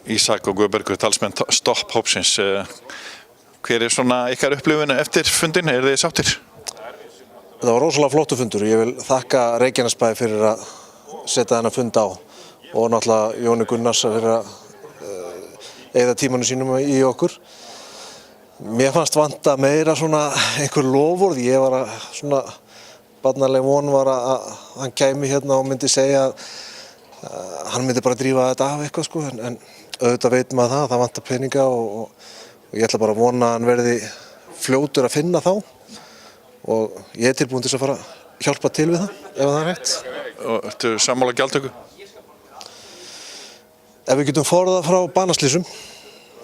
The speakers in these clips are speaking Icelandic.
Ísak og Guðbergur, talsmenn Stopp hópsins. Hver svona ykkar upplifun eftir fundin? Þið sáttir? Það var rosalega flottur fundur. Ég vil þakka Reykjanesbæ fyrir að setja þennan fund á og náttúrulega Jóni Gunnars fyrir að eyða tímanu sínum í okkur. Mér fannst vanta meira svona einhver loforð. Ég var að svona barnaleg von var að hann kæmi hérna og myndi segja að hann myndi bara drífa þetta af eitthvað sko, en auðvitað veit maður það vantar peninga og ég ætla bara að vona að hann verði fljótur að finna þá og ég tilbúinn til að fara að hjálpa til við það, ef það hægt. Og ertu sammála gjaldtöku? Ef við getum forðað frá banaslysum,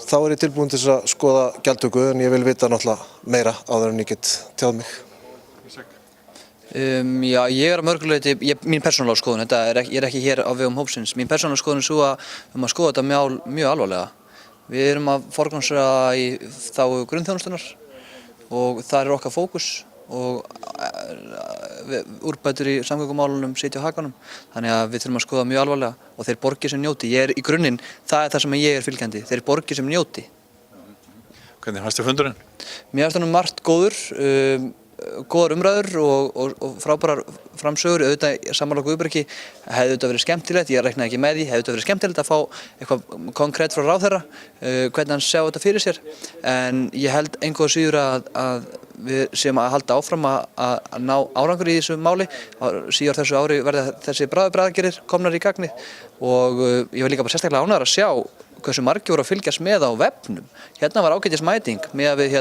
þá ég tilbúinn til að skoða gjaldtöku, en ég vil vita náttúrulega meira áður en ég get tjáð mig. Já, ég að mörguleyti, mín persónulega skoðun, ég ekki hér á vegum hópsins, mín persónulega skoðun svo að skoða þetta mjög alvarlega. Við erum að forgangsraða í þágu grunnþjónustunnar og það okkar fókus og úrbætur í samgöngumálunum sitja á hakanum. Þannig að við þurfum að skoða mjög alvarlega og þeir borgi sem njóti. Ég í grunninn, það það sem ég fylgjandi, þeir borgi sem njóti. Hvernig fannst þér fundurinn? Mér fannst hann margt góður. Góðar umræður og frábærar framsögur, auðvitað sammála Guðbergi hefði auðvitað verið skemmtilegt, ég reiknaði ekki með því, hefði auðvitað verið skemmtilegt að fá eitthvað konkrétt frá ráðherra, hvernig hann sjá þetta fyrir sér, en ég held engu að síður að við séum að halda áfram að ná árangur í þessu máli, síðar þessu ári verða þessi bráðagerðir komnar í gagni og ég var líka bara sérstaklega ánægður að sjá hversu margir voru að fylgjast með á vefnum. Hérna var ágætis mæting með við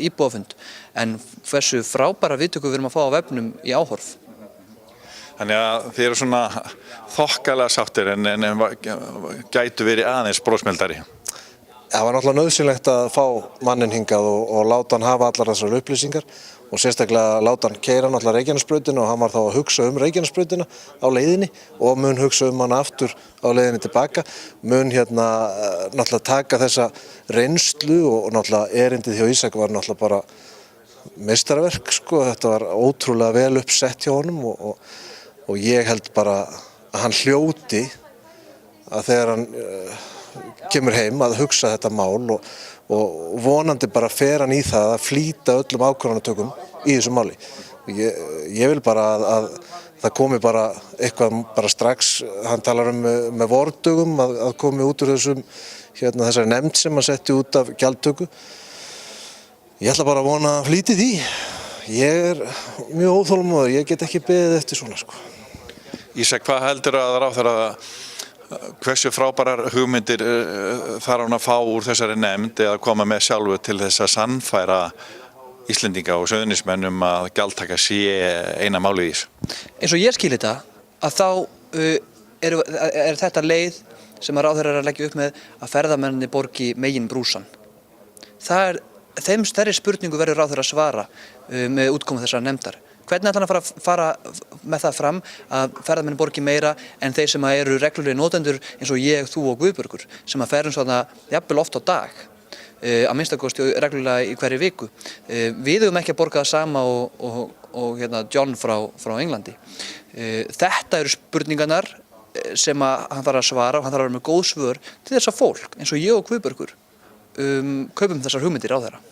íbúafund, en hversu frábæra viðtöku við erum að fá á vefnum í áhorf. Þannig að þið eru svona þokkalega sáttir en gætu verið aðeins brosmildari. Það var náttúrulega nauðsynlegt að fá manninn hingað og láta hann hafa allar þessar upplýsingar og sérstaklega láta hann keyra náttúrulega Reykjanesbrautina og hann var þá að hugsa Reykjanesbrautina á leiðinni og mun hugsa hann aftur á leiðinni tilbaka, mun náttúrulega taka þessa reynslu og náttúrulega erindið hjá Ísak var náttúrulega bara meistarverk sko, þetta var ótrúlega vel uppsett hjá honum og ég held bara að hann hljóti að þegar hann kemur heim að hugsa þetta mál og vonandi bara fer hann í það að flýta öllum ákvörðunartökum í þessu máli. Ég vil bara að það komi bara eitthvað bara strax, hann talar með vordögum að komi út úr þessari nefnd sem hann setti út af gjaldtöku. Ég ætla bara að vona að flýti því. Ég mjög óþolinmóður, ég get ekki beðið eftir svona sko. Ísak, hvað heldur að ráðherra hversu frábærar hugmyndir þarf hann að fá úr þessari nefnd eða koma með sjálfu til þess að sannfæra Íslendinga og Suðurnesjamenn að gjaldtaka sé eina málið í þessu? Eins og ég skil þetta, að þá er þetta leið sem að ráðherra er að leggja upp með að ferðamenninni borgi megin brúsann. Þeim stærri spurningu verður ráðherra að svara með útkomu þessara nefndar. Hvernig ætlar hann að fara með það fram að ferðamenn borgi meira en þeir sem eru reglulegir notendur eins og ég, þú og Guðbergur sem að ferðum svona jafnvel oft á dag, að minnstakosti reglulega í hverju viku. Við höfum ekki að borga það sama og John frá Englandi. Þetta eru spurningarnar sem að hann þarf að svara og hann þarf að vera með góð svör til þessa fólk eins og ég og Guðbergur kaupum þessar hugmyndir á þeirra.